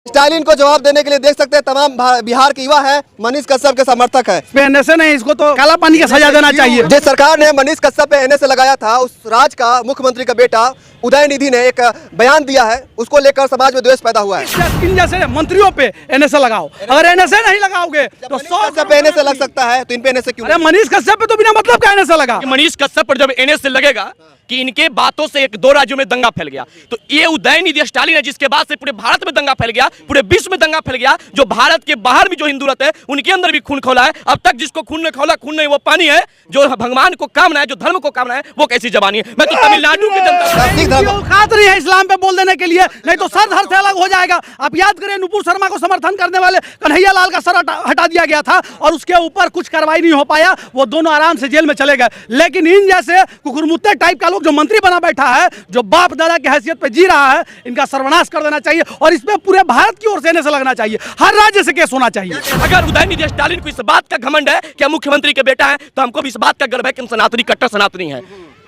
Stalin को जवाब देने के लिए देख सकते हैं तमाम बिहार के युवा है मनीष कश्यप के समर्थक है। एनएसए नहीं, इसको तो काला पानी का सजा देना चाहिए। जिस सरकार ने मनीष कश्यप पे एनएसए लगाया था, उस राज्य का मुख्यमंत्री का बेटा उदयनिधि ने एक बयान दिया है, उसको लेकर समाज में द्वेष पैदा हुआ है। इन जैसे मंत्रियों पे एनएसए लगाओ, अगर एनएसए नहीं लगाओगे तो 100 पे एनएसए लग सकता है, तो इन पे एनएसए क्यों? अरे मनीष कश्यप पे तो बिना मतलब का एनएसए लगा। मनीष कश्यप पर जब एनएसए लगेगा कि इनके बातों से एक दो राज्यों में दंगा फैल गया, तो ये उदयनिधि स्टालिन है जिसके बाद से पूरे भारत में दंगा फैल गया, पूरे विश्व में दंगा फैल गया। जो भारत के बाहर भी जो हिंदू रहते हैं उनके अंदर भी खून खौला है। अब तक जिसको खून ने खौला, खून नहीं वो पानी है। जो भगवान को कामना है, जो धर्म को कामना है, वो कैसी जबानी है। मैं तो तमिलनाडु की जनता औकात नहीं है इस्लाम पे बोल देने के लिए, नहीं तो सर धड़ से अलग हो जाएगा। आप याद करें नुपुर शर्मा को समर्थन करने वाले कन्हैया लाल का सर हटा दिया गया था और उसके ऊपर कुछ कार्रवाई नहीं हो पाया, वो दोनों आराम से जेल में चले गए। लेकिन इन जैसे कुकुरमुत्ते टाइप का लोग जो मंत्री बना बैठा है, जो बाप दादा की हैसियत पे जी रहा है, इनका सर्वनाश कर देना चाहिए और इसमें पूरे भारत की ओर से एनएसए लगना चाहिए, हर राज्य से केस होना चाहिए। अगर उदयनिधि स्टालिन को इस बात का घमंड है कि मुख्यमंत्री के बेटा है, तो हमको भी इस बात का गर्व है कि हम सनातनी, कट्टर सनातनी है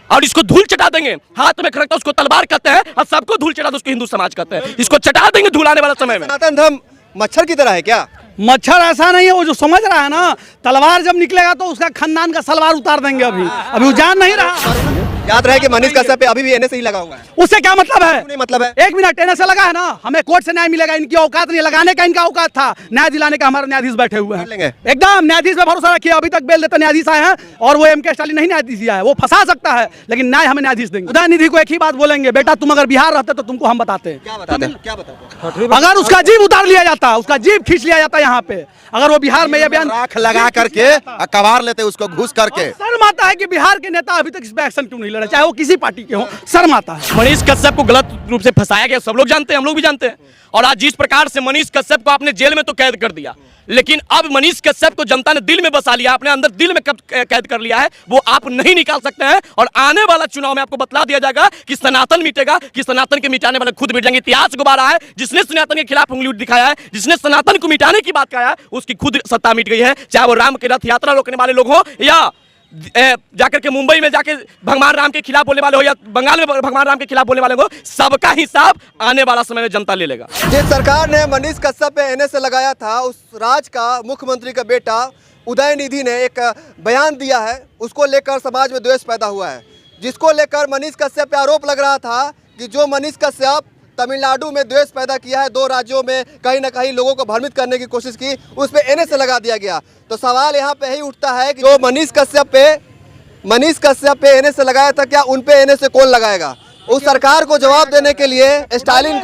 और इसको धूल चटा देंगे। हाथ में खड़कता उसको तलवार कहते हैं और सबको धूल चटा उसको हिंदू समाज कहते हैं। इसको चटा देंगे धूल आने वाला समय में। सनातन धर्म मच्छर की तरह है क्या? मच्छर ऐसा नहीं है, वो जो समझ रहा है ना, तलवार जब निकलेगा तो उसका खानदान का सलवार उतार देंगे। अभी वो जान नहीं रहा। याद रहे कि मनीष कश्यप पे अभी भी एनएसए ही लगा हुआ है। उससे क्या मतलब है? नहीं मतलब है। एक मिनट, एनएसए लगा है ना, हमें कोर्ट से न्याय मिलेगा। इनकी औकात नहीं लगाने का, इनका औकात था न्याय दिलाने का। हमारे न्यायाधीश बैठे हुए हैं, एकदम न्यायाधीश पे भरोसा रखिए। अभी तक बेल देते न्यायाधीश आए हैं और वो एमके स्टालिन नहीं न्यायाधीश दिया है। वो फंसा सकता है लेकिन न्याय हमें न्यायाधीश देंगे। उदयनिधि को एक ही बात बोलेंगे, बेटा तुम अगर बिहार रहते तो तुमको हम बताते। क्या बताते? अगर उसका जीव उतार लिया जाता, उसका जीव खींच लिया जाता यहाँ पे, अगर वो बिहार में ये बयान राख लगा करके कबार लेते उसको घुस करके। शर्म आता है कि बिहार के नेता अभी तक इस पे एक्शन क्यों नहीं ले रहे, चाहे वो किसी पार्टी के हो। शर्म आता है। मनीष कश्यप को गलत रूप से फंसाया गया, सब लोग जानते हैं, हम लोग भी जानते हैं। और आज जिस प्रकार से मनीष कश्यप को आपने जेल में तो कैद कर दिया, लेकिन अब मनीष कश्यप को जनता ने दिल में बसा लिया, अपने अंदर दिल में कैद कर लिया है, वो आप नहीं निकाल सकते हैं। और आने वाला चुनाव में आपको बतला दिया जाएगा कि सनातन मिटेगा, कि सनातन के मिटाने वाले खुद मिट जाएंगे। इतिहास दोबारा है, जिसने सनातन के खिलाफ उंगली दिखाया है, जिसने सनातन को मिटाने की बात कहा है, उसकी खुद सत्ता मिट गई है। चाहे वो राम की रथ यात्रा रोकने वाले लोग हो, या जाकर के मुंबई में जाके भगवान राम के खिलाफ बोलने वाले हो, या बंगाल में भगवान राम के खिलाफ बोलने वाले हो, सबका हिसाब आने वाला समय में जनता ले लेगा। जिस सरकार ने मनीष कश्यप पे एनएसए लगाया था, उस राज्य का मुख्यमंत्री का बेटा उदयनिधि ने एक बयान दिया है, उसको लेकर समाज में द्वेष पैदा हुआ है। जिसको लेकर मनीष कश्यप पे आरोप लग रहा था कि जो मनीष कश्यप तमिलनाडु में द्वेष पैदा किया है, दो राज्यों में कहीं ना कहीं लोगों को भ्रमित करने की कोशिश की, उस पे एनएसए लगा दिया गया। तो सवाल यहाँ पे यही उठता है कि जो मनीष कश्यप पे एनएसए लगाया था, क्या उन पे एनएसए कौन लगाएगा? उस सरकार को जवाब देने के लिए स्टालिन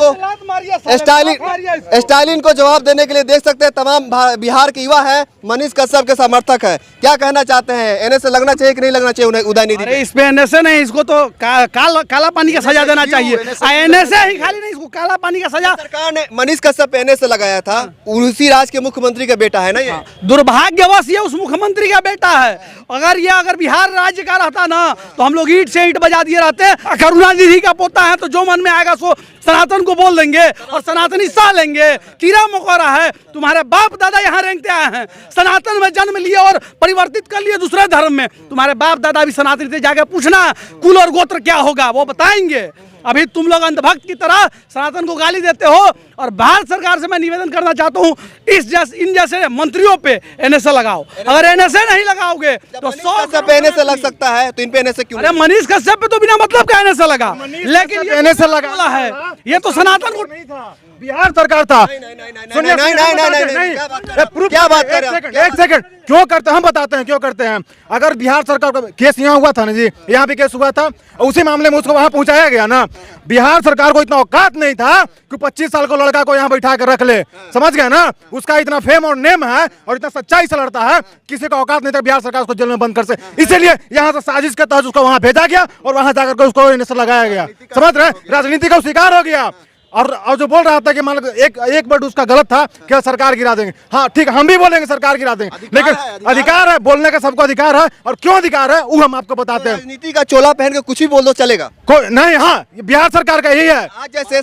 को जवाब देने के लिए देख सकते हैं तमाम बिहार के युवा है मनीष कश्यप के समर्थक है। क्या कहना चाहते हैं, एनएसए लगना चाहिए कि नहीं लगना चाहिए उदयनिधि? अरे इस पे एनएसए नहीं, इसको तो काला पानी का सजा देना चाहिए। एनएसए ही खाली नहीं, इसको काला पानी का सजा। सरकार ने मनीष कश्यप पे एनएसए लगाया था, उसी राज्य के मुख्यमंत्री का बेटा है ना ये। दुर्भाग्यवश ये उस मुख्यमंत्री का बेटा है। अगर बिहार राज्य का रहता ना, तो हम लोग ईंट से ईंट बजा दिए रहते। करुणानिधि का पोता है तो जो मन में आएगा सो सनातन को बोल देंगे और सनातनी सह लेंगे। कीड़ा मकोड़ा है, तुम्हारे बाप दादा यहाँ रेंगते आए हैं, सनातन में जन्म लिए और परिवर्तित कर लिए दूसरे धर्म में। तुम्हारे बाप दादा भी सनातनी थे, जाके पूछना कुल और गोत्र क्या होगा, वो बताएंगे। अभी तुम लोग अंधभक्त की तरह सनातन को गाली देते हो। और भारत सरकार से मैं निवेदन करना चाहता हूँ, इन जैसे मंत्रियों पे एनएसए लगाओ। अगर एनएसए नहीं लगाओगे तो 100 पे एनएसए लग सकता है, तो इन पे एनएसए क्यों? अरे मनीष कश्यप पे तो बिना मतलब का एनएसए लगा, लेकिन एनएसए लगा है, ये तो सनातन को नहीं था, बिहार सरकार था। सुनिए, क्या बात कर रहे हैं? एक सेकंड, क्यों करते हैं हम बताते हैं क्यों करते हैं। अगर बिहार सरकार का केस यहाँ हुआ था ना जी, यहाँ भी केस हुआ था, उसी मामले में उसको वहाँ पहुँचाया गया ना। बिहार सरकार को इतना औकात नहीं था कि 25 साल को लड़का को यहाँ बैठा कर रख ले, समझ गए ना। उसका इतना फेम और नेम है और इतना सच्चाई से लड़ता है, किसी का औकात नहीं था बिहार सरकार उसको जेल में बंद कर से। इसीलिए यहाँ से साजिश के तहत उसको वहाँ भेजा गया और वहाँ जाकर के उसको एनएसए लगाया गया। समझ रहे, राजनीति का शिकार हो गया। और जो बोल रहा था कि मान एक वर्ड उसका गलत था, क्या सरकार गिरा देंगे। हाँ ठीक, हम भी बोलेंगे सरकार गिरा देंगे, लेकिन अधिकार है बोलने का, सबको अधिकार है। और क्यों अधिकार है वो हम आपको बताते हैं। राजनीति का चोला पहन के कुछ भी बोल दो चलेगा, कोई नहीं। हाँ, बिहार सरकार का यही है। आज जैसे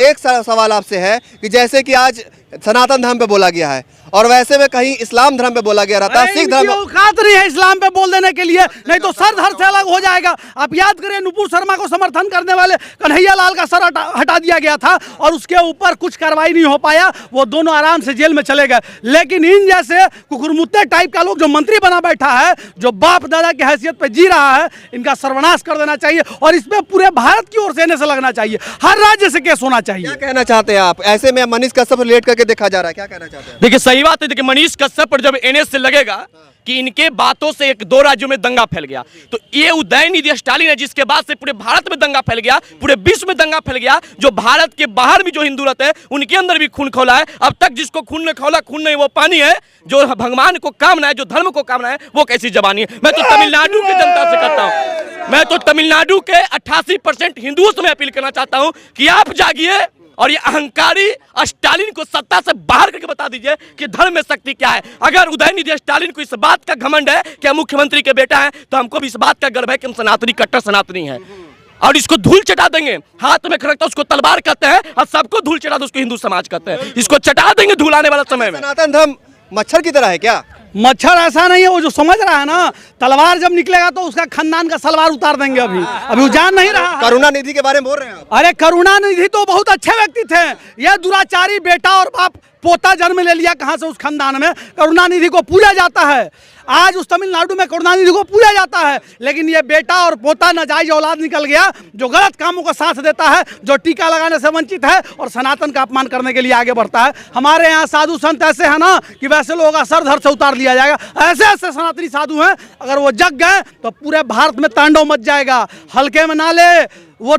एक सवाल आपसे है कि जैसे कि आज सनातन धर्म पे बोला गया है, और वैसे में कहीं इस्लाम धर्म पे बोला गया रहता है, सिख धर्म पे। औकात नहीं है इस्लाम पे बोल देने के लिए, नहीं तो सर धड़ से अलग हो जाएगा। आप याद करें, नुपुर शर्मा को समर्थन करने वाले कन्हैया लाल का सर हटा दिया गया था और उसके ऊपर कुछ कार्रवाई नहीं हो पाया, वो दोनों आराम से जेल में चले गए। लेकिन इन जैसे कुकुरमुत्ते टाइप का लोग जो मंत्री बना बैठा है, जो बाप दादा की हैसियत पे जी रहा है, इनका सर्वनाश कर देना चाहिए और इसमें पूरे भारत की ओर से एनएसए लगना चाहिए, हर राज्य से केस होना चाहिए। क्या कहना चाहते हैं आप? ऐसे में मनीष कश्यप रिलेट करके देखा जा रहा है, क्या कहना चाहते हैं? देखिए सही बात है। देखिए मनीष कश्यप पर जब एनएसए लगेगा कि इनके बातों से एक दो राज्यों में दंगा फैल गया, तो ये उदयनिधि स्टालिन है जिसके बाद से पूरे भारत में दंगा फैल गया, पूरे विश्व में दंगा फैल गया। जो भारत के बाहर भी जो हिंदू रहते हैं उनके अंदर भी खून खौला है। अब तक जिसको खून ने खौला, खून नहीं वो पानी है। जो भगवान को कामना है, जो धर्म को कामना है, वो कैसी जबानी है। मैं तो तमिलनाडु की जनता से कहता हूँ, मैं तो तमिलनाडु के 88% हिंदुओं से मैं अपील करना चाहता हूँ कि आप जागिए और ये अहंकारी स्टालिन को सत्ता से बाहर करके बता दीजिए कि धर्म में शक्ति क्या है। अगर उदयनिधि स्टालिन को इस बात का घमंड है कि हम मुख्यमंत्री के बेटा हैं, तो हमको भी इस बात का गर्व है कि हम सनातनी, कट्टर सनातनी हैं और इसको धूल चटा देंगे। हाथ में खड़कता उसको तलवार कहते हैं और सबको धूल चटा दो उसको हिंदू समाज कहते हैं। इसको चटा देंगे धूल आने वाला समय में। सनातन धर्म मच्छर की तरह है क्या? मच्छर ऐसा नहीं है, वो जो समझ रहा है ना, तलवार जब निकलेगा तो उसका खानदान का सलवार उतार देंगे। अभी वो जान नहीं रहा। करुणानिधि के बारे में बोल रहे हैं आप? अरे करुणानिधि तो बहुत अच्छे व्यक्ति थे, यह दुराचारी बेटा और बाप पोता जन्म ले लिया कहां से उस खानदान में। करुणानिधि को पूजा जाता है, आज उस तमिलनाडु में करुणानिधि को पूजा जाता है, लेकिन ये बेटा और पोता नाजायज औलाद निकल गया जो गलत कामों का साथ देता है, जो टीका लगाने से वंचित है और सनातन का अपमान करने के लिए आगे बढ़ता है। हमारे यहाँ साधु संत ऐसे हैं ना कि वैसे लोगों का सर धड़ से उतार लिया जाएगा। ऐसे ऐसे सनातनी साधु हैं, अगर वो जग गए तो पूरे भारत में तांडव मच जाएगा। हल्के में ना ले। वो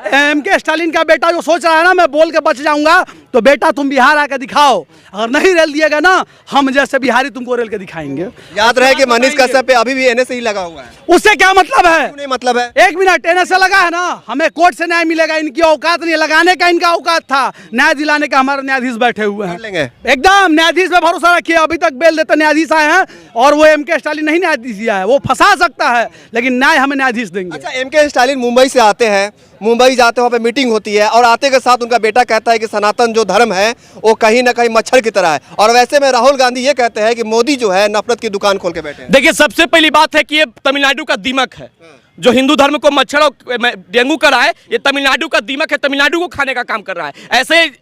एमके स्टालिन का बेटा जो सोच रहा है ना मैं बोल के बच जाऊंगा, तो बेटा तुम बिहार आके दिखाओ। अगर नहीं रेल दिएगा ना, हम जैसे बिहारी तुमको रेल के दिखाएंगे। याद रहे कि मनीष कश्यप पे अभी भी एनएसए ही लगा हुआ है। उससे क्या मतलब है? नहीं मतलब है। एक मिनट, एनएसए लगा है ना, हमें कोर्ट से न्याय मिलेगा। इनकी औकात नहीं, लगाने का इनका औकात था, न्याय दिलाने का हमारे न्यायाधीश बैठे हुए हैं। लेंगे एकदम न्यायाधीश पे भरोसा रखिए। अभी तक बेल देते न्यायाधीश आए हैं और वो एमके स्टालिन नहीं न्यायाधीश दिया है। वो फंसा सकता है लेकिन न्याय हमें न्यायाधीश देंगे। अच्छा, एमके स्टालिन मुंबई से आते हैं, मुंबई जाते वहाँ पे मीटिंग होती है और आते के साथ उनका बेटा कहता है कि सनातन जो धर्म है वो कहीं ना कहीं मच्छर की तरह है। और वैसे में राहुल गांधी ये कहते हैं कि मोदी जो है नफरत की दुकान खोल के बैठे हैं। देखिए सबसे पहली बात है कि ये तमिलनाडु का दीमक है। जो हिंदू धर्म को मच्छर और डेंगू कर रहा है, ये तमिलनाडु का दीमक है, तमिलनाडु को खाने का काम कर रहा है।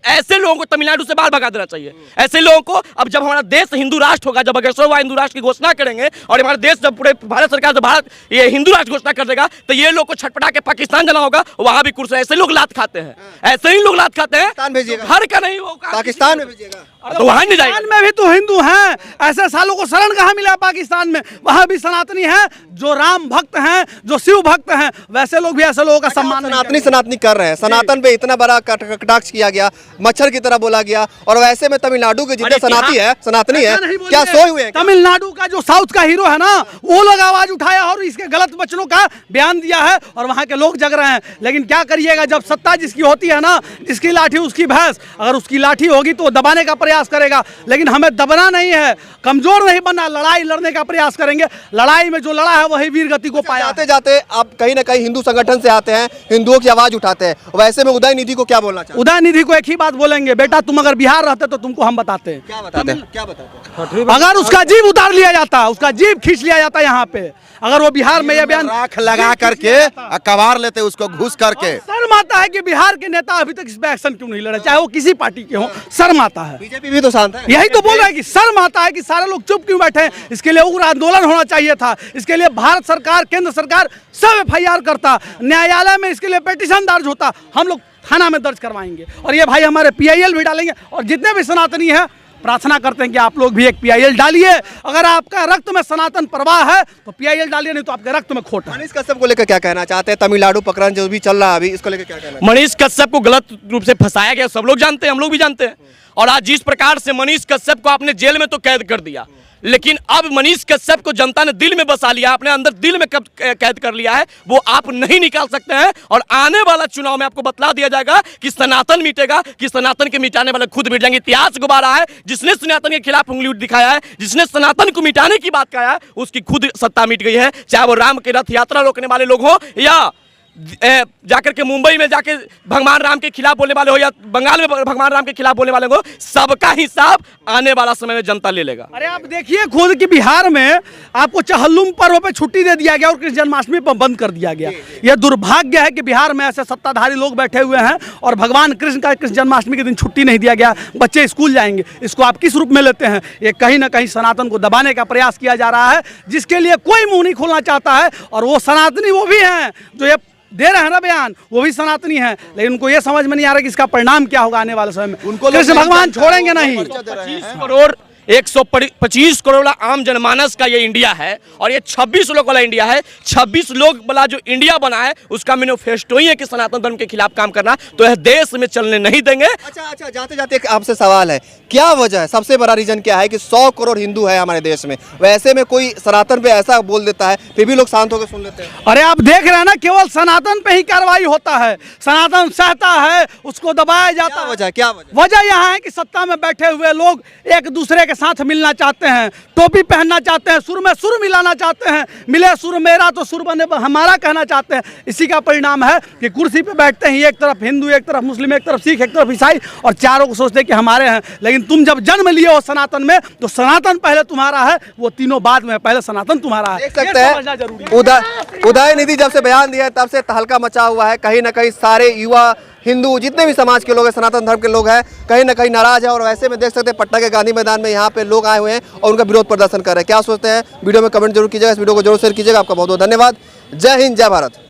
ऐसे लोगों को तमिलनाडु से बाहर भगा देना चाहिए। ऐसे लोगों को अब जब हमारा देश हिंदू राष्ट्र होगा, जब अग्रसर हिंदू राष्ट्र की घोषणा करेंगे और हमारा देश जब पूरे भारत सरकार जब भारत ये हिंदू राष्ट्र घोषणा कर देगा, तो ये लोग को छटपटा के पाकिस्तान जाना होगा, वहां भी कुर्सी। ऐसे लोग लात खाते हैं, ऐसे ही लोग लात खाते हैं। भेजिएगा हर का नहीं होगा, पाकिस्तान में भेजिएगा तो वहां नहीं जाएगा। में भी तो हिंदू हैं, ऐसे सालों को शरण कहाँ मिला पाकिस्तान में? वहां भी सनातनी हैं, जो राम भक्त हैं, जो शिव भक्त हैं, वैसे लोग भी ऐसे लोगों का सम्मान सनातनी कर रहे हैं। सनातन पे इतना बड़ा कटाक्ष किया गया, मच्छर की तरह बोला गया, और वैसे में तमिलनाडु के जितने सनातनी है क्या सोए हुए हैं? तमिलनाडु का जो साउथ का हीरो है ना, वो लोग आवाज उठाया और इसके गलत वचनों का बयान दिया है और वहां के लोग जग रहे हैं। लेकिन क्या करिएगा, जब सत्ता जिसकी होती है ना, जिसकी लाठी उसकी भैंस। अगर उसकी लाठी होगी तो दबाने का प्रयास करेगा, लेकिन हमें दबना नहीं है, कमजोर नहीं बनना, लड़ाई लड़ने का प्रयास करेंगे। लड़ाई में जो लड़ा है वही वीर गति को पाया। जाते जाते आप कहीं ना कहीं हिंदू संगठन से आते हैं, हिंदुओं की आवाज उठाते हैं, वैसे में उदयनिधि को क्या बोलना चाहिए? उदयनिधि को एक ही बात बोलेंगे, बेटा तुम अगर बिहार रहते तो तुमको हम बताते हैं। क्या बताते हैं? अगर उसका जीभ उतार लिया जाता, उसका जीभ खींच लिया जाता यहाँ पे, अगर वो बिहार में यह बयान राख लगा करके कबार लेते उसको घुस करके। शर्म आता है कि बिहार के नेता अभी तक इस पे एक्शन क्यों नहीं ले रहे, चाहे वो किसी पार्टी के हो। शर्म आता है। बीजेपी भी तो शांत है। यही तो बोल रहे हैं कि शर्म आता है कि सारे लोग चुप क्यों बैठे हैं। इसके लिए उग्र आंदोलन होना चाहिए था। इसके लिए भारत सरकार, केंद्र सरकार सब FIR करता, न्यायालय में इसके लिए पिटीशन दर्ज होता, हम लोग थाना में दर्ज करवाएंगे। और ये भाई हमारे PIL भी डालेंगे। और जितने भी सनातनी हैं प्रार्थना करते हैं कि आप लोग भी एक PIL डालिए। अगर आपका रक्त में सनातन प्रवाह है तो PIL डालिए, नहीं तो आपके रक्त में खोट है। मनीष कश्यप को लेकर क्या कहना चाहते हैं? तमिलनाडु प्रकरण जो भी चल रहा है अभी, इसको लेकर क्या कहना है? मनीष कश्यप को गलत रूप से फंसाया गया, सब लोग जानते हैं, हम लोग भी जानते हैं। और आज जिस प्रकार से मनीष कश्यप को आपने जेल में तो कैद कर दिया, लेकिन अब मनीष कश्यप को जनता ने दिल में बसा लिया, अपने अंदर दिल में कब कैद कर लिया है, वो आप नहीं निकाल सकते हैं। और आने वाला चुनाव में आपको बतला दिया जाएगा कि सनातन मिटेगा, कि सनातन के मिटाने वाले खुद मिट जाएंगे। इतिहास गुबारा है, जिसने सनातन के खिलाफ उंगली दिखाया है, जिसने सनातन को मिटाने की बात कहा है, उसकी खुद सत्ता मिट गई है। चाहे वो राम के रथ यात्रा रोकने वाले लोग हो या जाकर के मुंबई में जाके भगवान राम के खिलाफ बोलने वाले हो या बंगाल में भगवान राम के खिलाफ बोलने वाले हो, सबका हिसाब आने वाला समय में जनता ले लेगा। अरे आप देखिए खुद कि बिहार में आपको चहल्लुम पर्व पे छुट्टी दे दिया गया और कृष्ण जन्माष्टमी पर बंद कर दिया गया। यह दुर्भाग्य है कि बिहार में ऐसे सत्ताधारी लोग बैठे हुए हैं और भगवान कृष्ण का कृष्ण जन्माष्टमी के दिन छुट्टी नहीं दिया गया, बच्चे स्कूल जाएंगे। इसको आप किस रूप में लेते हैं? ये कहीं ना कहीं सनातन को दबाने का प्रयास किया जा रहा है, जिसके लिए कोई मुंह नहीं खोलना चाहता है। और वो सनातनी वो भी हैं जो ये दे रहे हैं ना बयान, वो भी सनातनी है, लेकिन उनको ये समझ में नहीं आ रहा कि इसका परिणाम क्या होगा आने वाले समय में। उनको कृष्ण भगवान छोड़ेंगे नहीं। 125 करोड़ आम जनमानस का ये इंडिया है और ये 26 लोग वाला इंडिया है। 26 लोग वाला जो इंडिया बना है उसका मैनिफेस्टो ही है कि सनातन धर्म के खिलाफ काम करना, तो यह देश में चलने नहीं देंगे। अच्छा, जाते जाते एक आपसे सवाल है, क्या वजह है, सबसे बड़ा रीजन क्या है कि 100 करोड़ हिंदू है हमारे देश में, वैसे में कोई सनातन पे ऐसा बोल देता है फिर भी लोग शांत होकर सुन लेते हैं? अरे आप देख रहे हैं ना, केवल सनातन पे ही कार्रवाई होता है, सनातन सहता है, उसको दबाया जाता है। वजह क्या वजह यहाँ है कि सत्ता में बैठे हुए लोग एक दूसरे के साथ मिलना चाहते हैं, टोपी पहनना चाहते हैं, सुर में सुर मिलाना चाहते हैं, मिले सुर मेरा तो सुर बने हमारा कहना चाहते हैं। इसी का परिणाम है कि कुर्सी पे बैठते हैं एक तरफ हिंदू, एक तरफ मुस्लिम, एक तरफ सिख, एक तरफ ईसाई, और चारों को सोचते हैं कि हमारे हैं। लेकिन तुम जब जन्म लिए हो सनातन में, तो सनातन पहले तुम्हारा है, वो तीनों बाद में, पहले सनातन तुम्हारा है। देख सकते हैं उदयनिधि जब से बयान दिया है तब से तहलका मचा हुआ है। कहीं ना कहीं सारे युवा हिंदू जितने भी समाज के लोग हैं, सनातन धर्म के लोग हैं, कहीं ना कहीं नाराज है। और वैसे में देख सकते हैं पटना के गांधी मैदान में यहाँ पे लोग आए हुए हैं और उनका विरोध प्रदर्शन कर रहे हैं। क्या सोचते हैं वीडियो में कमेंट जरूर कीजिएगा, इस वीडियो को जरूर शेयर कीजिएगा। आपका बहुत बहुत धन्यवाद। जय हिंद, जय भारत।